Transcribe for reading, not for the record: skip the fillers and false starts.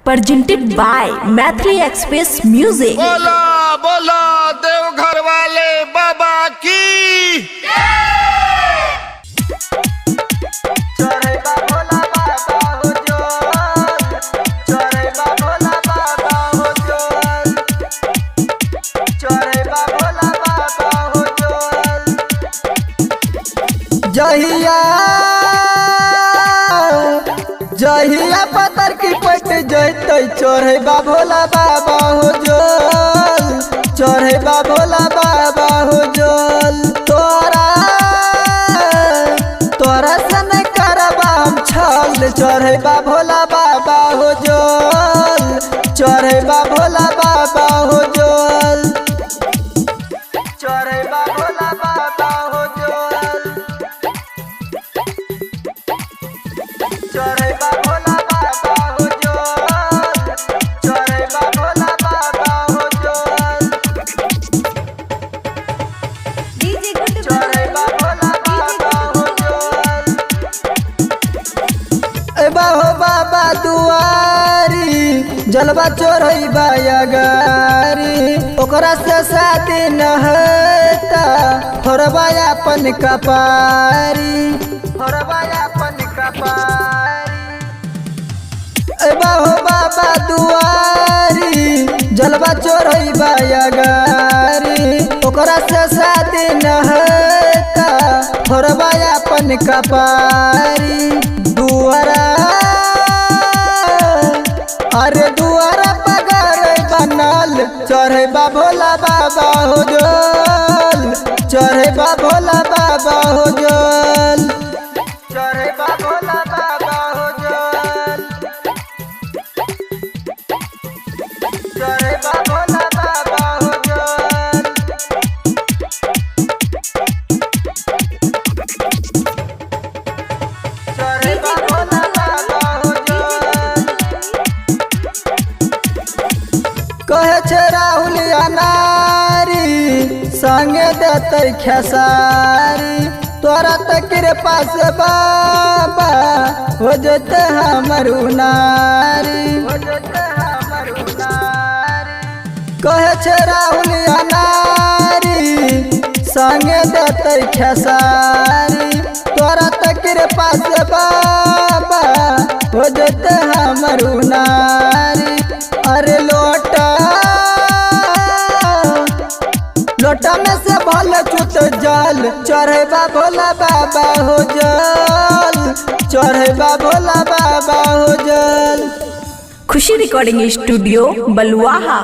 presented by Maithili Express Music। बोला बोला देवघर वाले बाबा की जहिया जहिया पतर की पट जैते चढ़े भोला बाबा हो जोल, चढ़े भोला बाबा हो जोल। तोरा सन करबा हम छल, चढ़े भोला बाबा हो जोल, चढ़े भोला बाबा हो जोल, चढ़े भोला बाबा हो जोल, चढ़े भोला बाबा हो जोल, चढ़े भोला बाबा हो जोल, चढ़े भोला बाबा हो जोल। ए बाहो बाबा दुआरी जलवा चोरई बाया गारी, ओकरा से शादी न होता थोड़बा अपन कपारी, थोड़बा अपन कपारी। ए बाहो बाबा दुआरी जलवा चोरई बाया गारी, ओकरा से शादी न होता थोड़बा अपन कपारी। दुआरा अरे दुआरा पगार बनल, चढ़े भोला बाबा हो जोल, चढ़े भोला बाबा हो जोल, चढ़े भोला बाबा हो जोल, चढ़े भोला बाबा हो जोल, चढ़े भोला बाबा हो जोल। कहे छे राहुल अनारी संगे देते खेसारी, तोरा तक पास बाबा हो जते हमर उनारी, हो जते हमर उनारी। कहे छे राहुल अनारी संगे देते खेसारी, तोरा तक पास बाबा हो जते हमर उनारी। अरे लोटा लोटा में से भल चुत जल, चढ़े भोला बाबा हो जल, चढ़े भोला बाबा हो जल। खुशी रिकॉर्डिंग स्टूडियो बलुआहा।